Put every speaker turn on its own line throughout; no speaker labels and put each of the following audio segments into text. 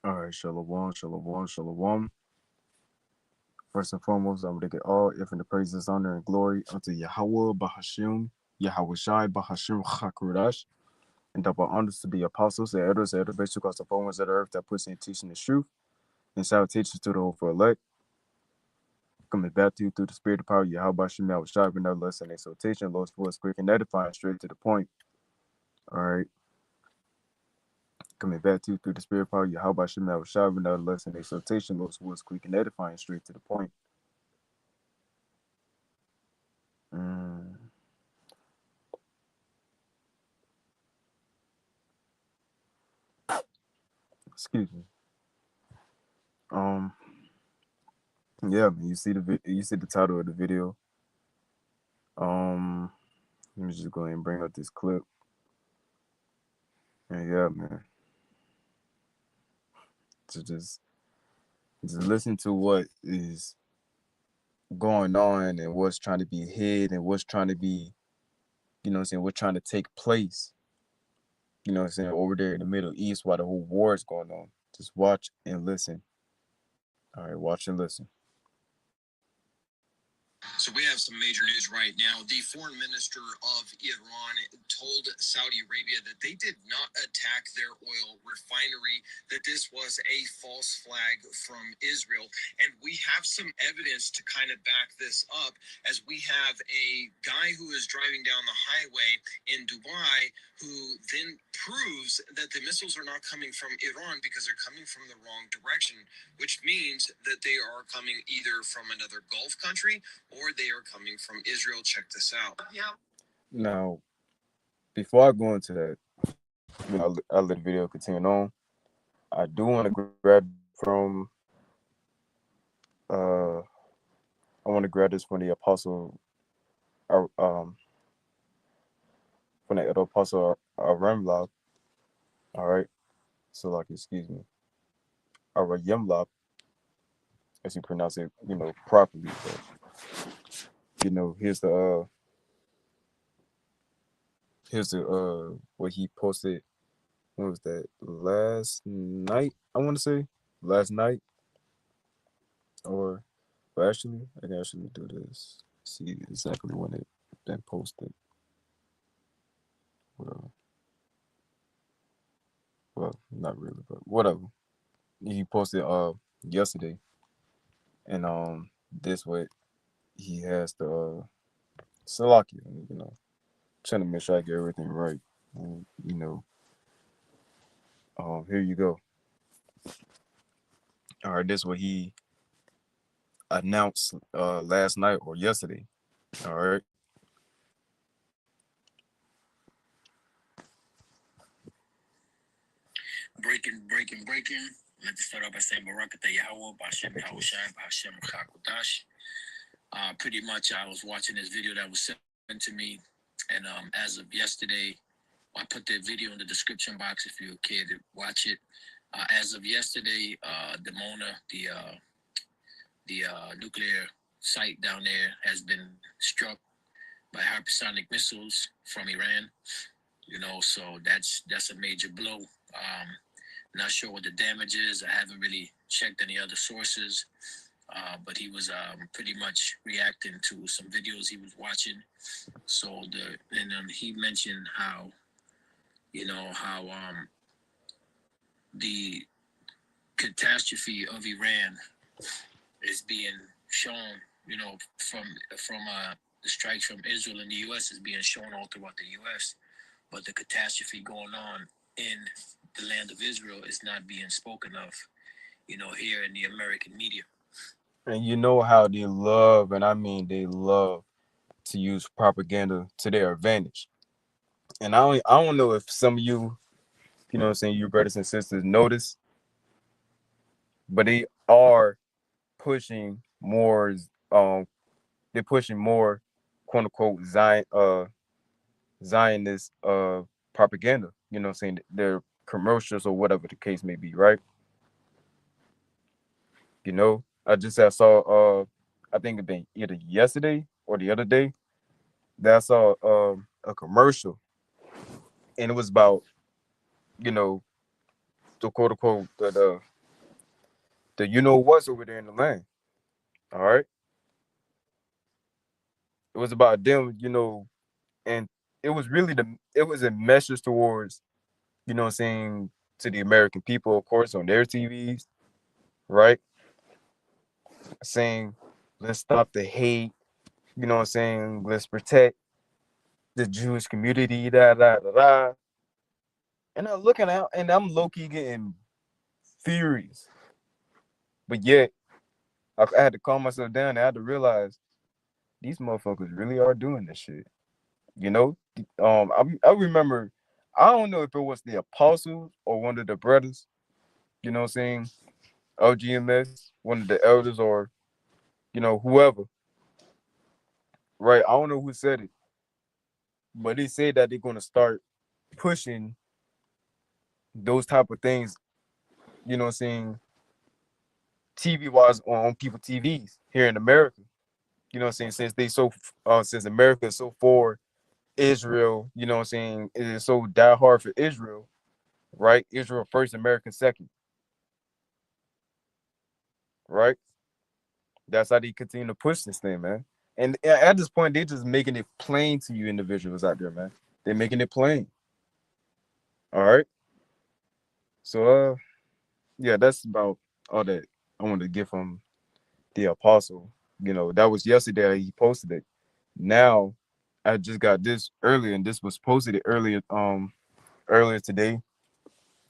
All right, shalom, shalom, shalom. First and foremost, I would give all if and the praises, honor, and glory unto Yahweh Bahashim, Yahweh Shai Bahashim Chakurash, and double honors to the apostles, the elders, the elevation across the four winds of the earth that puts in teaching the truth, and salutations to the whole for elect. Coming back to you through the spirit of power, Yahweh Bahashim, Yahweh Shai, with no less than exhortation, Lord's voice quick and edifying, straight to the point. All right. Coming back to you through the spirit of power, Yahweh Bahashim, Yahweh Shai, with no less than exhortation, Lord's voice quick and edifying, straight to the point. Mm. Excuse me. Um, yeah, man, you see the title of the video. Um, Let me just go ahead and bring up this clip. And yeah, man, to just listen to what is going on and what's trying to be hid and what's trying to be, you know what I'm saying, what's trying to take place, you know what I'm saying, over there in the Middle East while the whole war is going on. Just watch and listen. All right, watch and listen.
So we have some major news right now. The foreign minister of Iran told Saudi Arabia that they did not attack their oil refinery, that this was a false flag from Israel. And we have some evidence to kind of back this up, as we have a guy who is driving down the highway in Dubai who then proves that the missiles are not coming from Iran because they're coming from the wrong direction, which means that they are coming either from another Gulf country or they are coming from Israel. Check this out. Yeah.
Now, before I go into that, I'll let the video continue on. I do want to grab from uh I want to grab this from the apostle uh, um from the apostle Remlab. All right. So like excuse me. Yemlab, as you pronounce it, properly. But here's the what he posted. When was that? Last night, I want to say. Last night, or but actually, I can actually do this. See exactly when it been posted. Whatever. Well, not really, but whatever. He posted yesterday, and this what he has the Salakia, trying to make sure I get everything right. And, here you go. All right, this what he announced last night or yesterday. All right.
Breaking. Let's start off by saying Barakatah Yahweh, B'Hashem Yahushai, B'Hashem Chakodash. Pretty much, I was watching this video that was sent to me, and as of yesterday, I put the video in the description box if you care to watch it. As of yesterday, Dimona, the nuclear site down there, has been struck by hypersonic missiles from Iran. So that's a major blow. Not sure what the damage is. I haven't really checked any other sources, but he was pretty much reacting to some videos he was watching. So he mentioned how the catastrophe of Iran is being shown, from the strikes from Israel and the U.S. is being shown all throughout the U.S., but the catastrophe going on in the land of Israel is not being spoken of, here in the American media.
And you know how they love, and I mean they love to use propaganda to their advantage. And I don't know if some of you, what I'm saying, you brothers and sisters notice, but they are pushing more they're pushing more quote unquote Zionist propaganda, saying their commercials or whatever the case may be, right? I saw I think it been either yesterday or the other day that I saw a commercial, and it was about, the quote unquote the you know what's over there in the land. All right. It was about them, and it was a message towards, what I'm saying, to the American people, of course, on their TVs, right? Saying, let's stop the hate, what I'm saying, let's protect the Jewish community, da da da da. And I'm looking out and I'm low key getting furious. But yet I had to calm myself down and I had to realize these motherfuckers really are doing this shit. You know? I remember, I don't know if it was the apostles or one of the brothers, you know what I'm saying, LGMS, one of the elders or, whoever. Right? I don't know who said it, but they said that they're gonna start pushing those type of things, you know what I'm saying, TV wise on people TVs here in America. You know what I'm saying? Since America is so for Israel, you know what I'm saying, it is so die hard for Israel, right? Israel first, America second, right? That's how they continue to push this thing, man. And at this point, they're just making it plain to you individuals out there, man. They're making it plain. All right. So yeah, that's about all that I wanted to get from the apostle. That was yesterday he posted it. Now I just got this earlier, and this was posted earlier today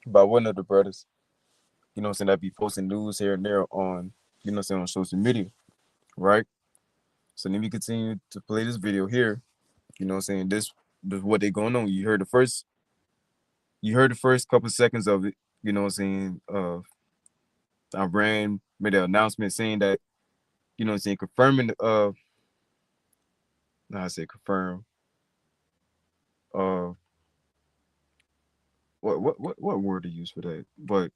by one of the brothers. That be posting news here and there on, on social media, right? So let me continue to play this video here. This is what they going on. You heard the first couple seconds of it, Iran made an announcement saying that, confirming I say confirm, uh what word to use for that? But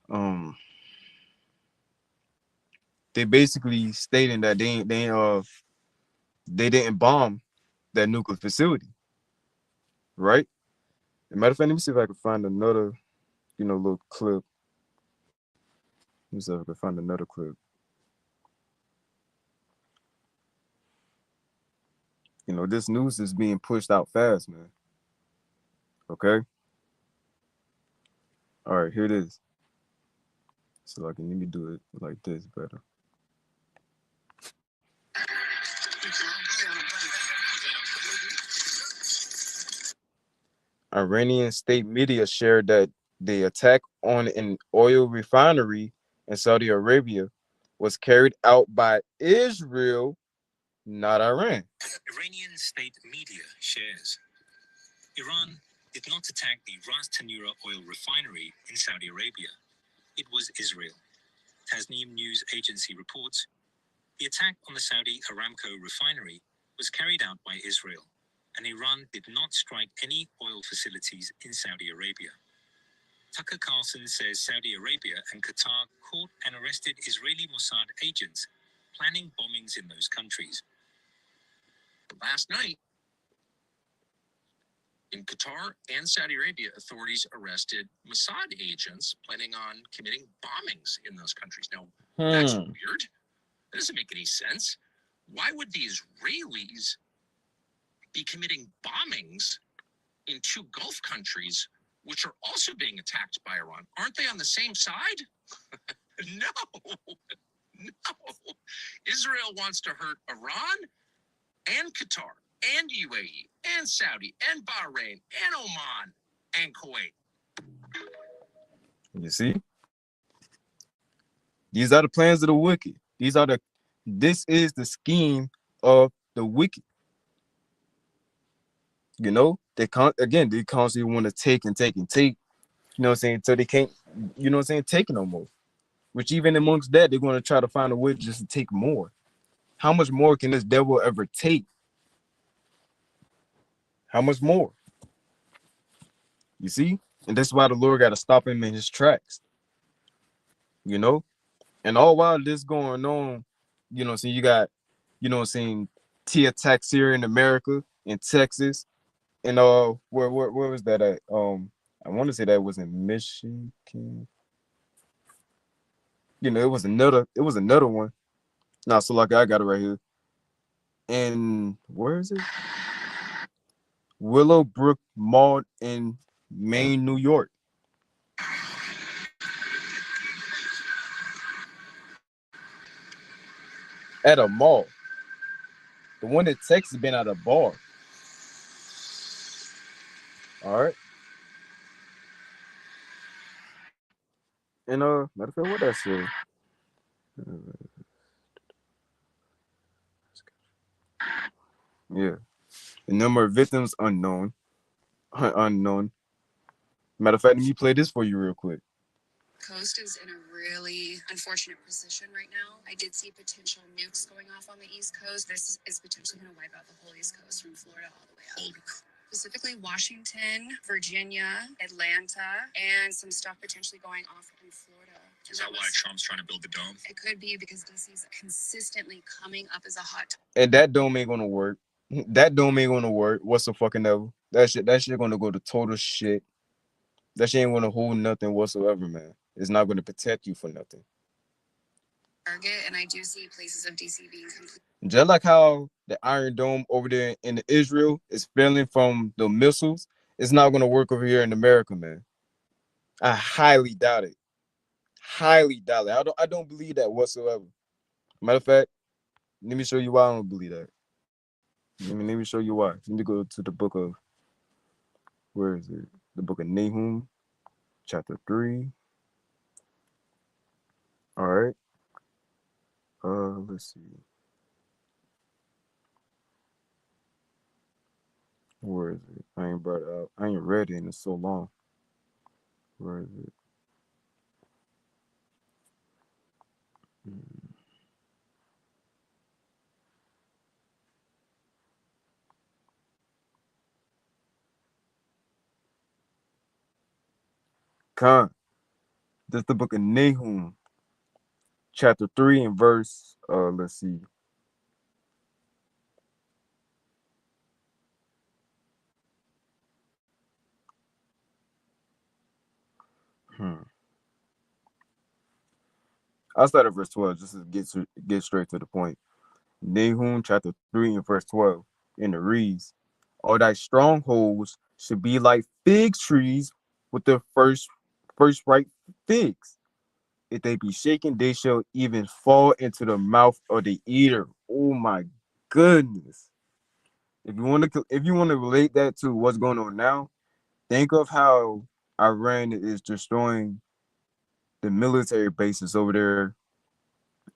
um they basically stating that they didn't bomb that nuclear facility, right? As a matter of fact, let me see if I can find another, little clip. Let me see if I can find another clip. This news is being pushed out fast, man. Okay. All right, here it is. So let me do it like this better. Iranian state media shared that the attack on an oil refinery in Saudi Arabia was carried out by Israel, not Iran.
Iranian state media shares Iran did not attack the Ras Tanura oil refinery in Saudi Arabia. It was Israel. Tasnim news agency reports the attack on the Saudi Aramco refinery was carried out by Israel, and Iran did not strike any oil facilities in Saudi Arabia. Tucker Carlson says Saudi Arabia and Qatar caught and arrested Israeli Mossad agents planning bombings in those countries. Last night, in Qatar and Saudi Arabia, authorities arrested Mossad agents planning on committing bombings in those countries. Now, that's weird. That doesn't make any sense. Why would the Israelis be committing bombings in two Gulf countries, which are also being attacked by Iran? Aren't they on the same side? No. Israel wants to hurt Iran and Qatar and UAE and Saudi and Bahrain and Oman and Kuwait.
You see? These are the plans of the wicked. This is the scheme of the wicked. They constantly want to take and take and take, so they can't, take it no more. Which even amongst that, they're going to try to find a way just to take more. How much more can this devil ever take? How much more? You see? And that's why the Lord got to stop him in his tracks. And all while this going on, so you got, T attacks here in America, in Texas, and where was that at? I want to say that was in Michigan. it was another one. Nah, so like I got it right here. And where is it? Willowbrook Mall in Maine, New York. At a mall. The one that Texas been at a bar. All right. And matter of fact, what that say? Yeah. The number of victims unknown. Unknown. Matter of fact, let me play this for you real quick.
Coast is in a really unfortunate position right now. I did see potential nukes going off on the East Coast. This is potentially going to wipe out the whole East Coast from Florida all the way up. Specifically Washington, Virginia, Atlanta, and some stuff potentially going off in Florida. Is that why Trump's trying to build the dome? It could be because DC's consistently coming up as a hot topic.
And that dome ain't gonna work. That dome ain't gonna work. What's the fucking level? That shit gonna go to total shit. That shit ain't gonna hold nothing whatsoever, man. It's not gonna protect you for nothing.
Target, and I do see places of DC being complete.
Just like how the Iron Dome over there in Israel is failing from the missiles, it's not gonna work over here in America, man. I highly doubt it. Highly doubt it. I don't believe that whatsoever. Matter of fact, let me show you why I don't believe that. Let me show you why. Let me go to the book of, where is it? The book of Nahum, chapter 3. All right. Let's see. Where is it? I ain't brought it out. I ain't read it in so long. Where is it? Hmm. Con. That's the book of Nahum, chapter 3 and verse, let's see. Hmm. I'll start at verse 12 just to get straight to the point. Nahum chapter 3 and verse 12. And it reads, all thy strongholds should be like fig trees with the first ripe figs. If they be shaken, they shall even fall into the mouth of the eater. Oh my goodness. If you want to relate that to what's going on now, think of how Iran is destroying the military bases over there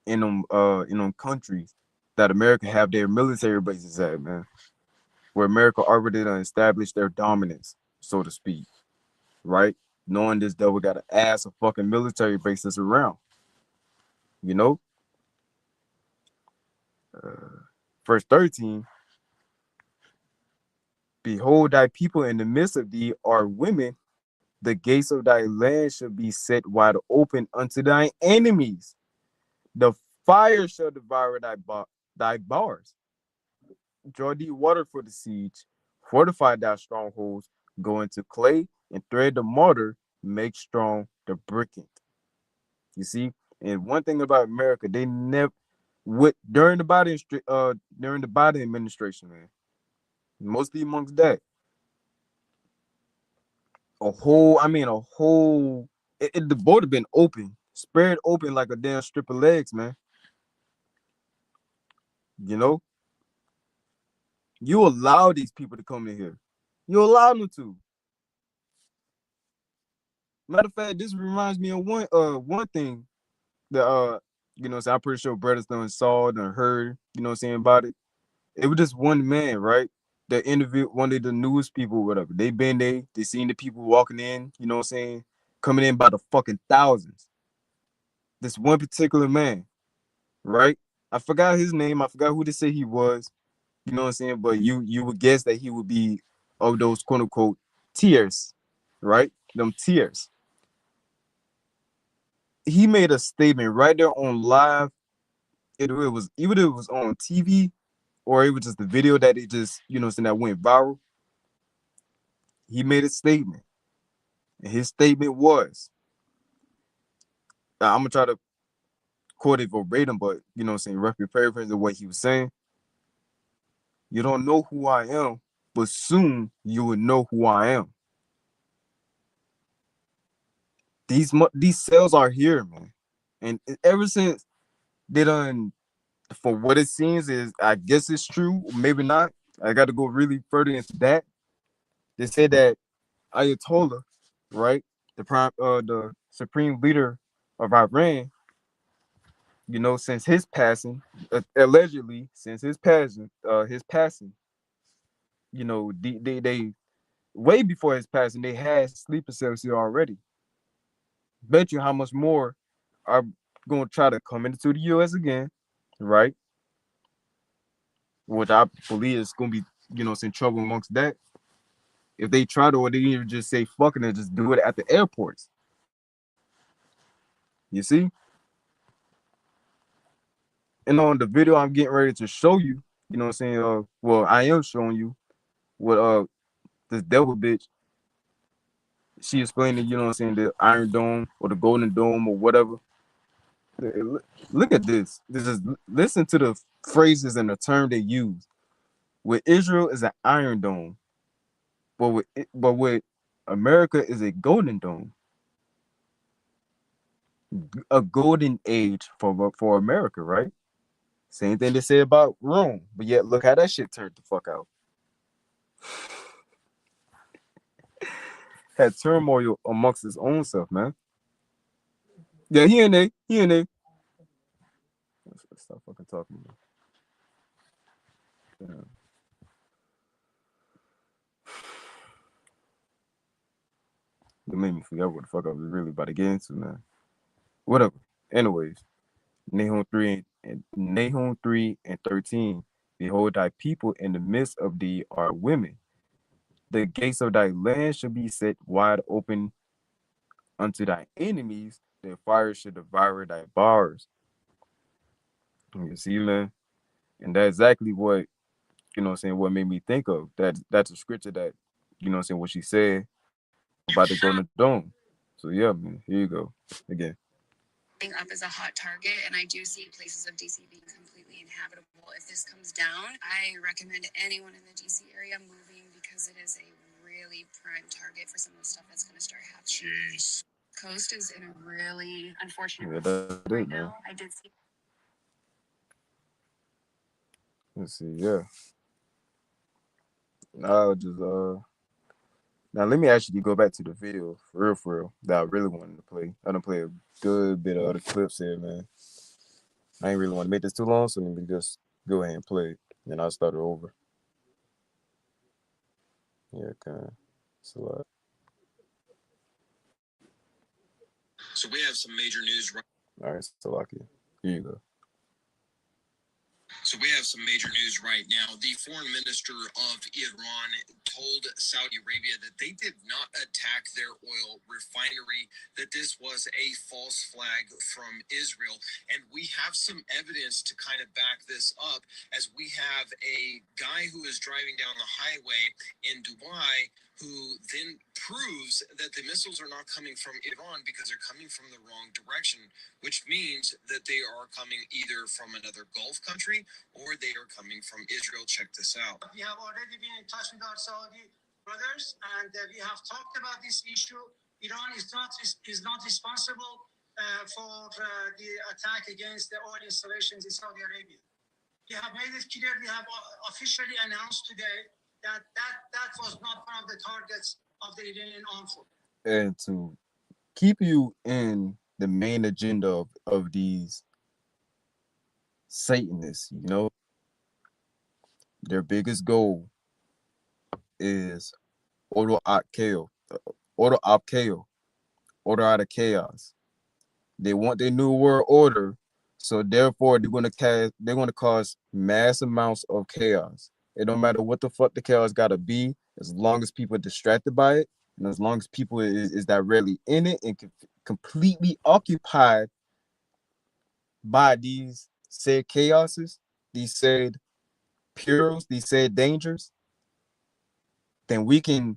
in them countries that America have their military bases at, man. Where America already done established their dominance, so to speak, right? Knowing this devil got an ass of fucking military bases around, you know? Verse 13, behold, thy people in the midst of thee are women. The gates of thy land shall be set wide open unto thy enemies. The fire shall devour thy bars. Draw thee water for the siege. Fortify thy strongholds. Go into clay and thread the mortar. Make strong the brickent. You see, and one thing about America, they never during the Biden administration, man. Mostly amongst that, the border been open, spread open like a damn strip of legs, man. You know, you allow these people to come in here. You allow them to. Matter of fact, this reminds me of one thing that I'm pretty sure brothers done saw and heard, saying about it. It was just one man, right? That interviewed one of the news people, whatever. They been there, they seen the people walking in, coming in by the fucking thousands. This one particular man, right? I forgot his name. I forgot who they say he was. You know what I'm saying? But you would guess that he would be of those quote unquote tears, right? Them tears. He made a statement right there on live. It was either it was on TV or it was just the video that it just saying that went viral. He made a statement, and his statement was, I'm gonna try to quote it verbatim, but you know what I'm saying, roughly paraphrasing what he was saying. You don't know who I am, but soon you will know who I am. These cells are here, man. And ever since they done, for what it seems is, I guess it's true, maybe not. I got to go really further into that. They said that Ayatollah, right, the supreme leader of Iran, you know, since his passing, allegedly since his passing, you know, they way before his passing, they had sleeper cells here already. Bet you how much more are going to try to come into the U.S. again, right? Which I believe is going to be, you know, some trouble amongst that. If they try to, or they even just say fucking and just do it at the airports. You see? And on the video I'm getting ready to show you, you know what I'm saying? Well, I am showing you what this devil bitch, she explained it, you know what I'm saying, the Iron Dome or the Golden Dome or whatever. Look at this. This is, listen to the phrases and the term they use. With Israel is an Iron Dome, but with America is a Golden Dome, a golden age for America, right? Same thing they say about Rome, but yet look how that shit turned the fuck out. Had turmoil amongst his own self, man. Yeah, he in there. Stop fucking talking, man. Damn. It made me forget what the fuck I was really about to get into, man. Whatever. Anyways, Nahum 3 and 13. Behold, thy people in the midst of thee are women. The gates of thy land shall be set wide open unto thy enemies. Their fire shall devour thy bars. You see, man? And that's exactly what, you know what I'm saying, what made me think of. That's a scripture that, you know what I'm saying, what she said about the Golden Dome. So yeah, man, here you go. Again.
Up as a hot target, and I do see places of DC being completely inhabitable. If this comes down, I recommend anyone in the DC area moving because it is a really prime target for some of the stuff that's going to start happening. Jeez. Coast is in a really unfortunate right now. I did see.
Let's see, yeah. I'll just now let me actually go back to the video for real that I really wanted to play. I done play a good bit of other clips here, man. I ain't really want to make this too long, so let me just go ahead and play it, and I'll start it over. Yeah, kind. It's a lot.
So we have some major news.
All right, so lucky. Here you go.
So we have some major news right now. The foreign minister of Iran told Saudi Arabia that they did not attack their oil refinery, that this was a false flag from Israel. And we have some evidence to kind of back this up, as we have a guy who is driving down the highway in Dubai who then proves that the missiles are not coming from Iran because they're coming from the wrong direction, which means that they are coming either from another Gulf country or they are coming from Israel. Check this out.
We have already been in touch with our Saudi brothers, and we have talked about this issue. Iran is not responsible for the attack against the oil installations in Saudi Arabia. We have made it clear. We have officially announced today that was not one of the targets of the Iranian armed forces.
And to keep you in the main agenda of these Satanists, you know, their biggest goal is order out chaos, order out of chaos. They want their new world order, so therefore they're gonna cause mass amounts of chaos. It don't matter what the fuck the chaos gotta be, as long as people are distracted by it, and as long as people is directly in it and completely occupied by these said chaoses, these said perils, these said dangers, then we can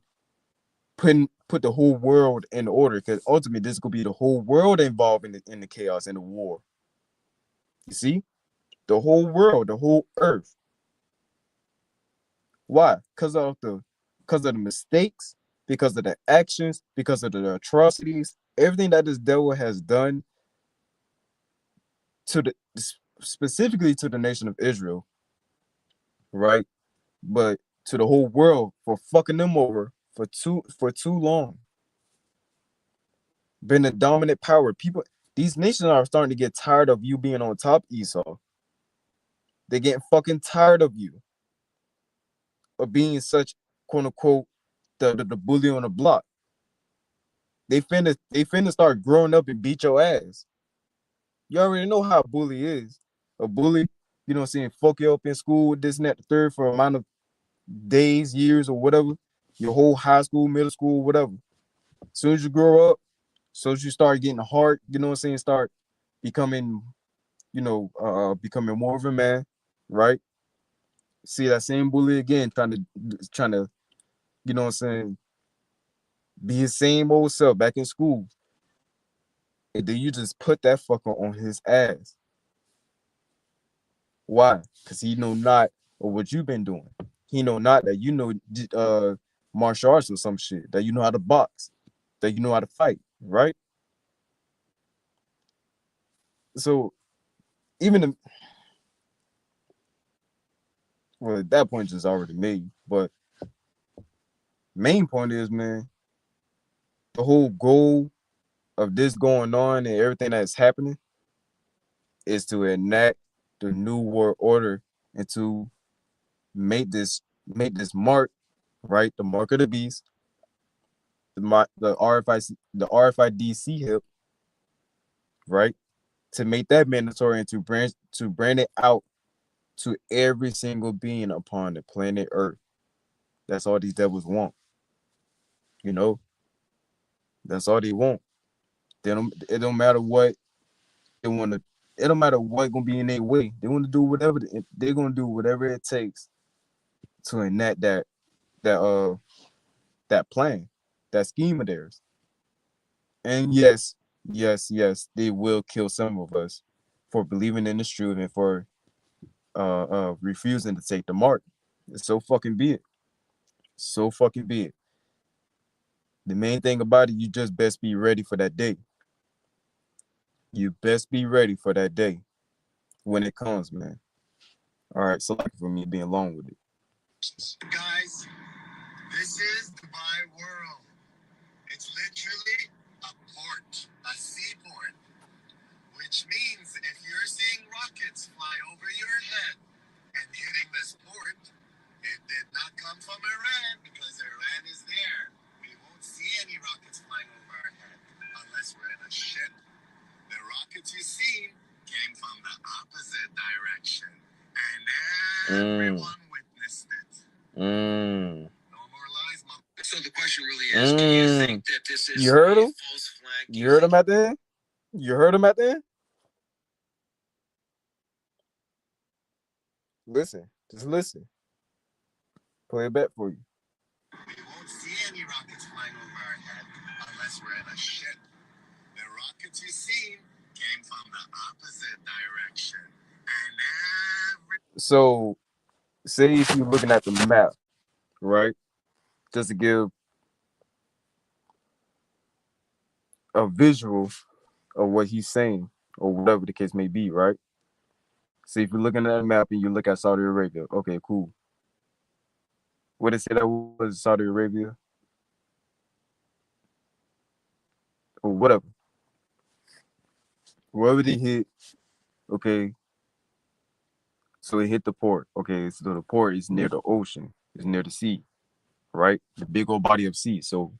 put the whole world in order. Because ultimately, this could be the whole world involved in the chaos and the war. You see? The whole world, the whole earth. Why? Because of the mistakes, because of the actions, because of the atrocities, everything that this devil has done to the specifically to the nation of Israel, right? But to the whole world for fucking them over for too long. Been a dominant power. People, these nations are starting to get tired of you being on top, Esau. They're getting fucking tired of you. Of being such quote unquote the bully on the block. They finna start growing up and beat your ass. You already know how a bully is. A bully, you know what I'm saying, fuck you up in school, this and that, the third, for a amount of days, years, or whatever, your whole high school, middle school, whatever. As soon as you grow up, so as you start getting hard, you know what I'm saying, start becoming, becoming more of a man, right? See that same bully again, trying to, you know what I'm saying, be his same old self back in school. And then you just put that fucker on his ass. Why? Because he know not of what you've been doing. He know not that you know martial arts or some shit, that you know how to box, that you know how to fight, right? So even at that point it's already made. But main point is, man, the whole goal of this going on and everything that's happening is to enact the new world order and to make this mark, right? The mark of the beast, the RFID hip, right? To make that mandatory and to brand it out to every single being upon the planet Earth. That's all these devils want. You know, that's all they want. It don't matter what they want to. It don't matter what gonna be in their way. They want to do whatever. They're gonna do whatever it takes to enact that plan, that scheme of theirs. And yes, they will kill some of us for believing in this truth and for refusing to take the mark. So fucking be it. So fucking be it. The main thing about it, you just best be ready for that day. You best be ready for that day when it comes, man. All right, so like for me being long with it.
Guys, this is Dubai World. It's literally a port, a seaport, which means if you're seeing rockets fly over your head and hitting this port, it did not come from Iran because Iran is there. We won't see any rockets flying over our head unless we're in a ship. The rockets you see came from the opposite direction, and everyone witnessed it. No more lies, mom.
So the question really is, do you think that this is
You heard
a
him?
false flag?
You heard him out there? You heard him out there? Listen. Just listen. Play it back for you.
We won't see any rockets flying over our head unless we're in a ship. The rockets you see came from the opposite direction. And
so, say if you're looking at the map, right? Just to give a visual of what he's saying, or whatever the case may be, right? See, if you're looking at a map and you look at Saudi Arabia, okay, cool. What did it say that was Saudi Arabia? Or whatever. Wherever they hit, okay. So it hit the port. Okay, so the port is near the ocean. It's near the sea, right? The big old body of sea. So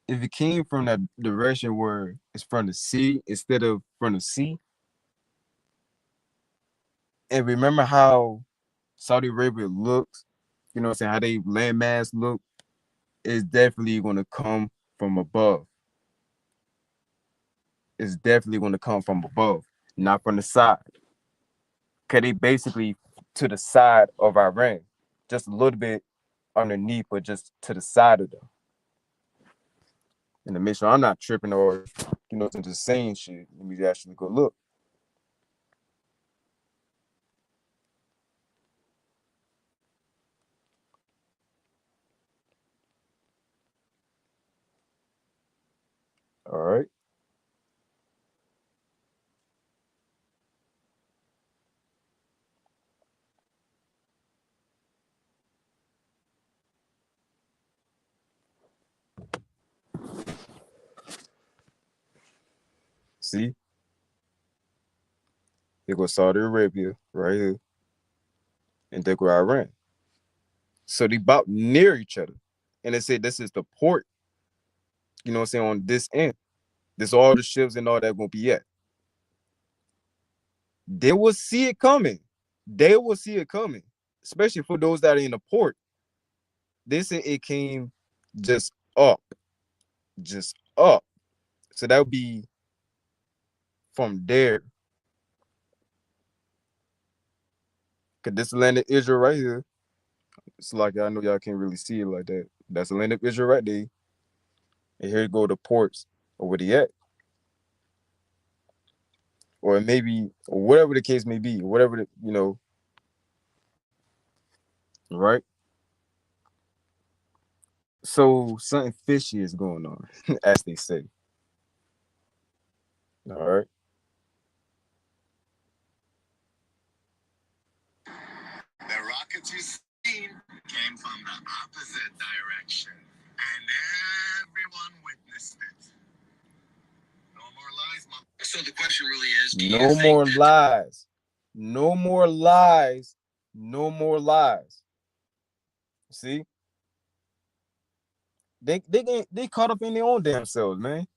if it came from that direction where it's from the sea instead of from the sea, and remember how Saudi Arabia looks, you know what I'm saying, how they landmass look, is definitely going to come from above. It's definitely going to come from above, not from the side. Because they basically to the side of Iran, just a little bit underneath, but just to the side of them. And to make sure I'm not tripping or you know, than just saying shit. Let me actually go look. All right. See, there goes Saudi Arabia right here, and there go Iran. So they about near each other, and they say this is the port. You know what I'm saying, on this end. This all the ships and all that gonna be at. They will see it coming. They will see it coming, especially for those that are in the port. They say it came just up, just up. So that would be from there. Cause this land of Israel right here. It's like I know y'all can't really see it like that. That's the land of Israel right there. And here go the ports or where they at. Or maybe or whatever the case may be, whatever the, you know, right? So something fishy is going on, as they say. All right.
The rocket you seen came from the opposite direction, and everyone witnessed it. No more lies, mom.
So the question really is, do you
No
think
more
that
lies. No more lies. No more lies. See? They caught up in their own damn selves, man.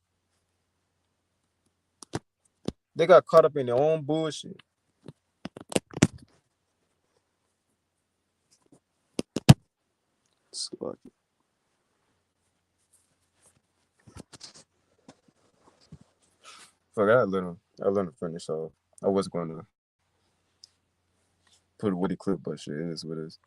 They got caught up in their own bullshit. Fuck it. Fuck, I let him finish off. I was going to put a Woody clip, but shit, it is what it is.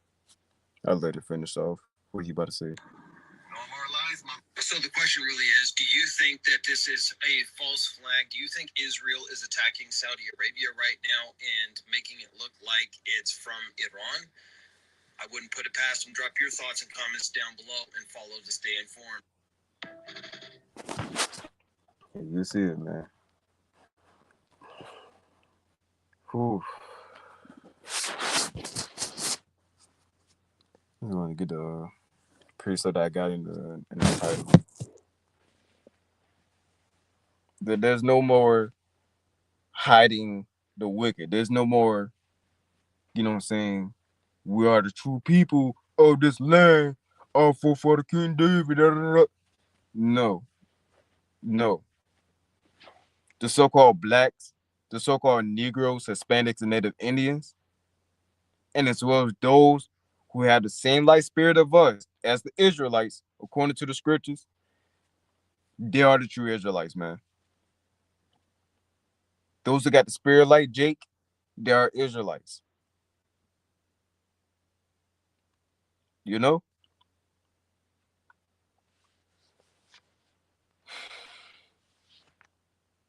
I'll let it finish off. What you about to say?
No more lies, mom.
So the question really is, do you think that this is a false flag? Do you think Israel is attacking Saudi Arabia right now and making it look like it's from Iran? I wouldn't put it past them. Drop your thoughts and comments down below and follow to stay informed.
You see it, man. Whew. I'm going to get the preset that I got in the title. There's no more hiding the wicked. There's no more, you know what I'm saying, we are the true people of this land, all for the King David. Da, da, da. No. No. The so-called blacks, the so-called Negroes, Hispanics, and Native Indians, and as well as those who have the same light spirit of us as the Israelites, according to the scriptures, they are the true Israelites, man. Those who got the spirit like Jake, they are Israelites. You know?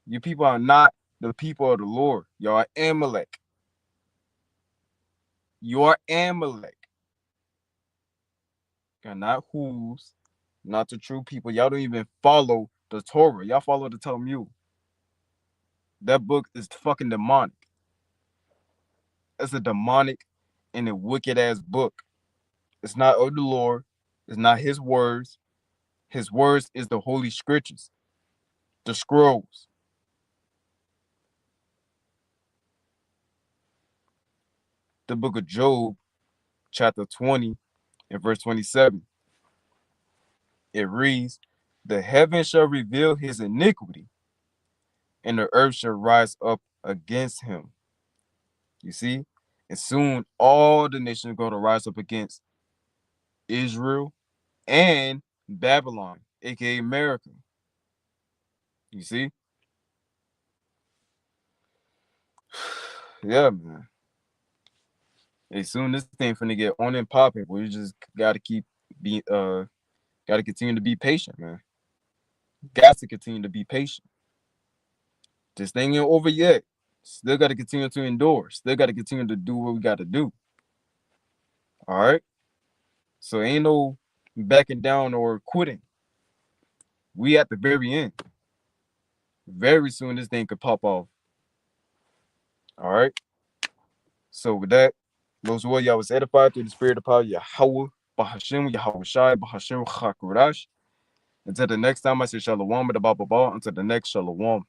You people are not the people of the Lord. You are Amalek. You are Amalek. You're not who's, not the true people. Y'all don't even follow the Torah. Y'all follow the Talmud. That book is fucking demonic. It's a demonic and a wicked ass book. It's not of the Lord. It's not his words. His words is the holy scriptures, the scrolls. The book of Job, chapter 20 and verse 27. It reads, the heaven shall reveal his iniquity, and the earth shall rise up against him. You see? And soon all the nations are going to rise up against Israel and Babylon, aka America. You see? Yeah, man. As soon this thing finna get on and popping, we just gotta keep gotta continue to be patient, man. Got to continue to be patient. This thing ain't over yet. Still got to continue to endure. Still got to continue to do what we got to do. All right. So ain't no backing down or quitting. We at the very end. Very soon this thing could pop off. All right. So with that, those who y'all was edified through the spirit of power, Yahweh, Bahashim, Yahweh Shai, Bahashim, Chakurash. Until the next time, I say Shalom, Until the next Shalom.